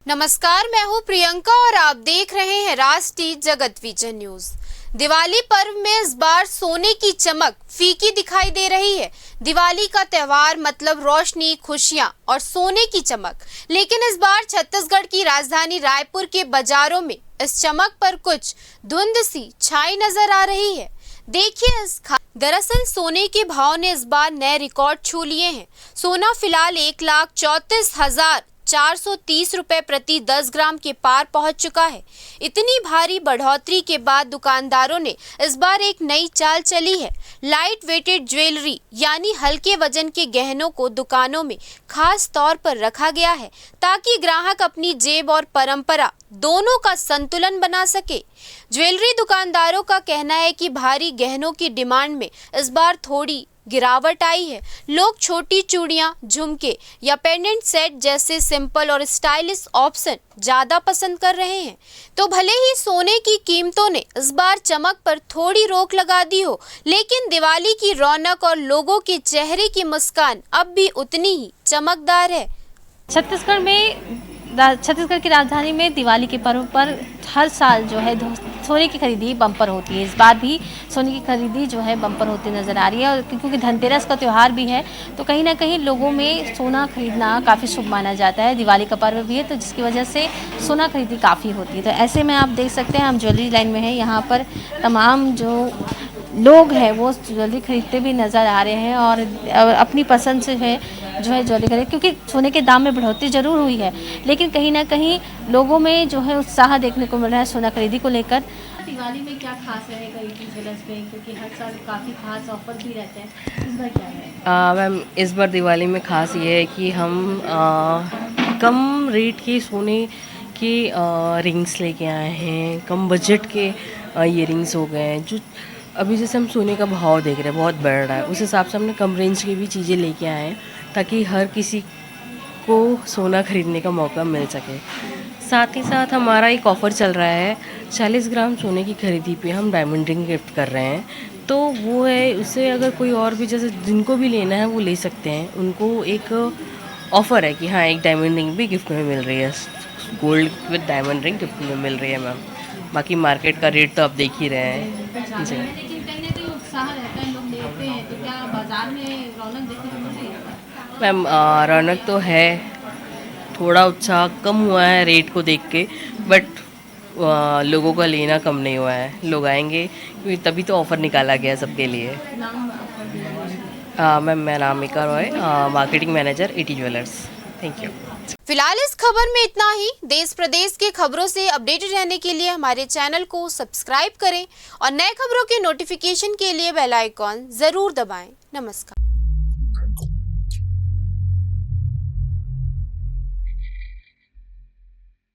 नमस्कार, मैं हूं प्रियंका और आप देख रहे हैं राष्ट्रीय जगत विजन न्यूज। दिवाली पर्व में इस बार सोने की चमक फीकी दिखाई दे रही है। दिवाली का त्योहार मतलब रोशनी, खुशियां और सोने की चमक, लेकिन इस बार छत्तीसगढ़ की राजधानी रायपुर के बाजारों में इस चमक पर कुछ धुंध सी छाई नजर आ रही है। देखिए दरअसल सोने के भाव ने इस बार नए रिकॉर्ड छू लिए हैं। सोना फिलहाल 1,34,430 रुपए प्रति 10 ग्राम के पार पहुंच चुका है। इतनी भारी बढ़ोतरी के बाद दुकानदारों ने इस बार एक नई चाल चली है। लाइट वेटेड ज्वेलरी यानी हल्के वजन के गहनों को दुकानों में खास तौर पर रखा गया है ताकि ग्राहक अपनी जेब और परंपरा दोनों का संतुलन बना सके। ज्वेलरी दुकानदारों का कहना है कि भारी गहनों की डिमांड में इस बार थोड़ी गिरावट आई है। लोग छोटी चूड़ियां, झुमके या पेंडेंट सेट जैसे सिंपल और स्टाइलिश ऑप्शन ज्यादा पसंद कर रहे हैं। तो भले ही सोने की कीमतों ने इस बार चमक पर थोड़ी रोक लगा दी हो, लेकिन दिवाली की रौनक और लोगों के चेहरे की मुस्कान अब भी उतनी ही चमकदार है। छत्तीसगढ़ की राजधानी में दिवाली के पर्व पर हर साल जो है सोने की खरीदी बम्पर होती है। इस बार भी सोने की खरीदी जो है बम्पर होती नज़र आ रही है और क्योंकि धनतेरस का त्यौहार भी है तो कहीं ना कहीं लोगों में सोना खरीदना काफ़ी शुभ माना जाता है। दिवाली का पर्व भी है तो जिसकी वजह से सोना खरीदी काफ़ी होती है। तो ऐसे में आप देख सकते हैं हम ज्वेलरी लाइन में हैं, यहाँ पर तमाम जो लोग हैं वो ज्वेलरी खरीदते भी नज़र आ रहे हैं और अपनी पसंद से है जो है ज्वेलरी खरीद, क्योंकि सोने के दाम में बढ़ोतरी ज़रूर हुई है लेकिन कहीं ना कहीं लोगों में जो है उत्साह देखने को मिल रहा है सोना खरीदी को लेकर। दिवाली में क्या खास रहेगा ईटी ज्वेलर्स में, क्योंकि हर साल काफ़ी खास ऑफर भी रहते हैं, इस बार क्या है? मैम इस बार दिवाली में ख़ास ये है कि हम कम रेट के सोने के रिंग्स लेके आए हैं। कम बजट के ईयरिंग्स हो गए हैं। जो अभी जैसे हम सोने का भाव देख रहे हैं बहुत बढ़ रहा है, उस हिसाब से हमने कम रेंज की भी चीज़ें लेके आए हैं ताकि हर किसी को सोना खरीदने का मौका मिल सके। साथ ही साथ हमारा एक ऑफ़र चल रहा है, 40 ग्राम सोने की खरीदी पे हम डायमंड रिंग गिफ्ट कर रहे हैं। तो वो है, उससे अगर कोई और भी जैसे जिनको भी लेना है वो ले सकते हैं। उनको एक ऑफ़र है कि हाँ एक डायमंड रिंग भी गिफ्ट में मिल रही है, gold with diamond ring gift में मिल रही है मैम। बाकी मार्केट का रेट तो आप देख ही रहे हैं जी। मैम रौनक तो है, थोड़ा उत्साह कम हुआ है रेट को देख के, बट लोगों का लेना कम नहीं हुआ है। लोग आएंगे क्योंकि तभी तो ऑफ़र निकाला गया सबके लिए। मैम मैं Namika Roy, marketing manager ET jewellers. Thank you. फिलहाल इस खबर में इतना ही। देश प्रदेश के खबरों से अपडेटेड रहने के लिए हमारे चैनल को सब्सक्राइब करें और नए खबरों के नोटिफिकेशन के लिए बेल आइकॉन जरूर दबाएं। नमस्कार।